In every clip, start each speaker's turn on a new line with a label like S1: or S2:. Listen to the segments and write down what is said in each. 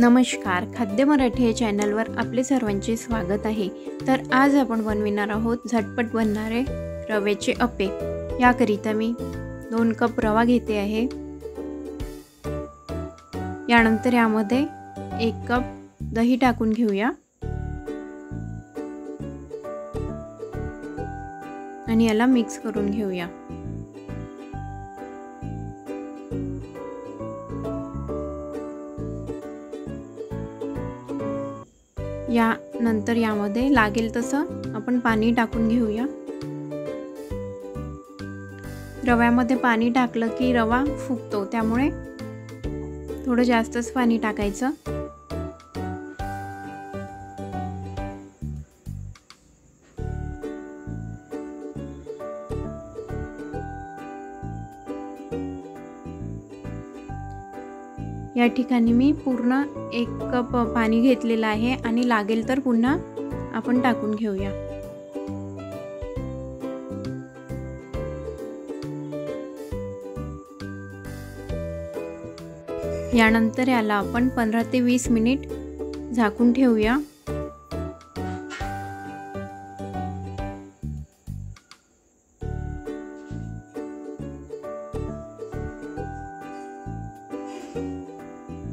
S1: नमस्कार, खाद्य मराठी या चॅनलवर आपले सर्वांचे स्वागत आहे। तर आज आपण बनविणार आहोत झटपट बनणारे रव्याचे अप्पे। याकरिता मी 2 कप रवा घेते आहे। यानंतर यामध्ये 1 कप दही टाकून घेऊया आणि याला मिक्स करून घेऊया। यानंतर यामध्ये लागेल तसं आपण पाणी टाकून घेऊया। रव्यामध्ये पाणी टाकलं की रवा फुगतो, त्यामुळे थोडं जास्तच पाणी टाकायचं। या ठिकाणी मी पूर्ण 1 कप पाणी घेतलेलं आहे आणि लागेल तर पुन्हा आपण टाकून घेऊया। यानंतर याला आपण 15 ते 20 मिनिट झाकून ठेवूया।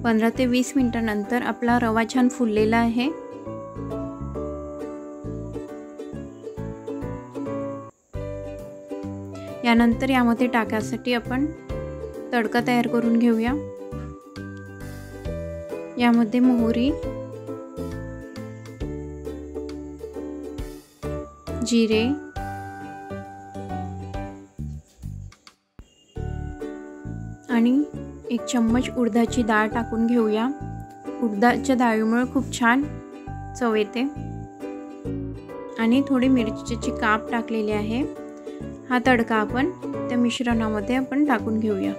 S1: पंधरा ते 20 मिनिटांनंतर आपला रवा छान फुललेला आहे। यानंतर यामध्ये टाकायसाठी आपण तडका तयार करून घेऊया। यामध्ये मोहरी, जिरे, आणि 1 चम्मच उडदाची डाळ टाकून घेऊया। उडदाच्या डाळीमुळे खूप छान चव येते। आणि थोडी मिरचीची काप टाकलेली आहे। हा तडका आपण त्या मिश्रणामध्ये आपण टाकून घेऊया।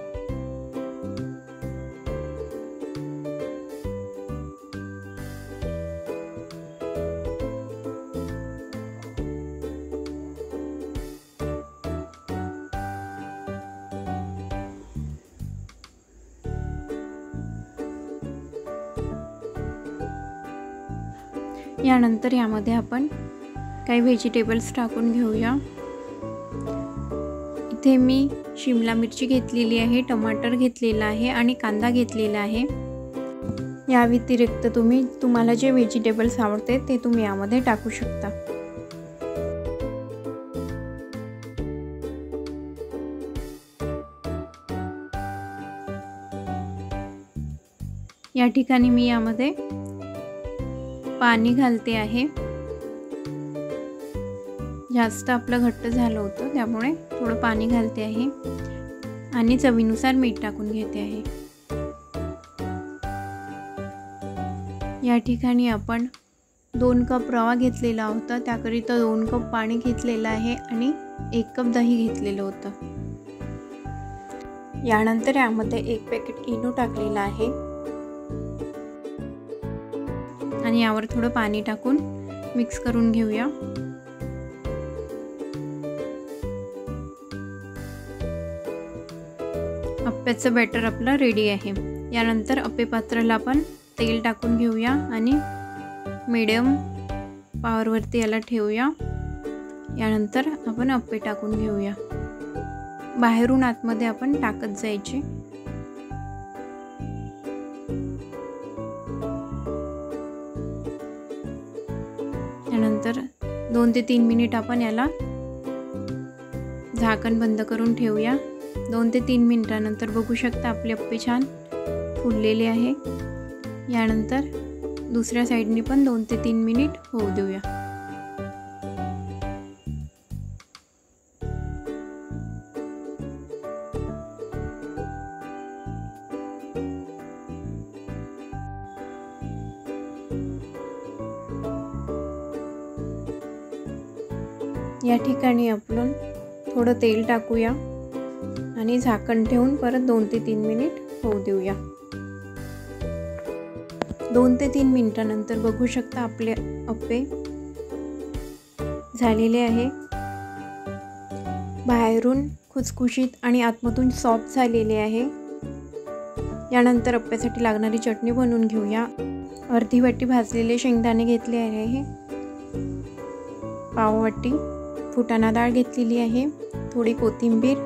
S1: यानंतर यामध्ये आपण काही व्हेजिटेबल्स टाकून घेऊया। इथे मी शिमला मिरची घेतलेली आहे, टमाटर घेतलेला आहे आणि कांदा घेतलेला आहे। या व्यतिरिक्त तुम्हाला जे व्हेजिटेबल्स आवडते ते तुम्ही यामध्ये टाकू शकता। या ठिकाणी मी यामध्ये पाणी घालते आहे। जास्त आपलं घट्ट झालं होतं, त्यामुळे थोडं पाणी घालते आहे आणि चवीनुसार मीठ टाकून घेते आहे। या ठिकाणी आपण 2 कप रवा घेतलेला होता, त्याकरिता 2 कप पाणी घेतलेलं आहे आणि 1 कप दही घेतलेलं होतं। यानंतर यामध्ये 1 पॅकेट इनो टाकलेला आहे आणि यावर थोडं पाणी टाकून मिक्स करून घेऊया। अप्प्याचं बॅटर आपलं रेडी आहे। यानंतर अप्पे पात्राला आपण तेल टाकून घेऊया आणि मीडियम पॉवरवरती याला ठेवूया। यानंतर आपण अप्पे टाकून घेऊया। बाहेरून आतमध्ये आपण टाकत जायचे। यानंतर 2 ते 3 मिनिट आपण याला झाकण बंद करून ठेवूया। 2 ते 3 मिनिटांनंतर बघू शकता आपले अप्पे छान फुललेले आहे। यानंतर दुसऱ्या साइडने पण 2 ते 3 मिनिट होऊ देऊया। या ठिकाणी आपण थोडं तेल टाकूया आणि झाकण ठेवून परत 2 ते 3 मिनिट होऊ देऊया। 2 ते 3 मिनिटांनंतर बघू शकता आपले अप्पे झालेले आहे। बाहेरून खुसखुशीत आणि आतमधून सॉफ्ट झालेले आहे। यानंतर अप्प्यासाठी लागणारी चटणी बनवून घेऊया। अर्धी वाटी भाजलेले शेंगदाणे घेतले आहे, पाव वाटी फुटाणा डाळ घेतलेली आहे, थोडी कोथिंबीर,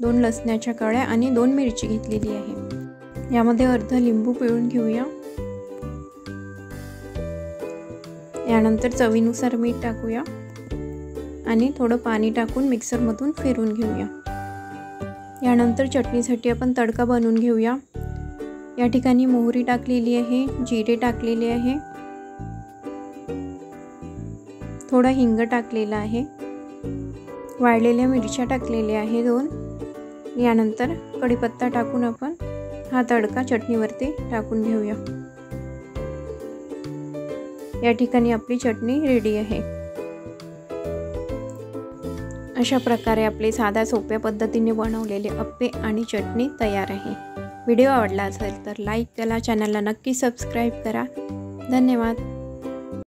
S1: 2 लसणाच्या कळ्या आणि 2 मिरची घेतलेली आहे। यामध्ये अर्धा लिंबू पिळून घेऊया। यानंतर चवीनुसार मीठ टाकूया आणि थोडं पाणी टाकून मिक्सरमधून फिरवून घेऊया। यानंतर चटणीसाठी आपण तडका बनवून घेऊया। या ठिकाणी मोहरी टाकलेली आहे, जिरे टाकलेले आहे, थोडा हिंग टाकलेला आहे, वाळलेल्या मिरच्या टाकलेल्या आहे 2। यानंतर कढीपत्ता टाकून आपण हा तडका चटणीवरती टाकून घेऊया। या ठिकाणी आपली चटणी रेडी आहे। अशा प्रकारे आपले साध्या सोप्या पद्धतीने बनवलेले अप्पे आणि चटणी तयार आहे। व्हिडिओ आवडला असेल तर लाईक करा, चॅनलला नक्की सबस्क्राईब करा। धन्यवाद।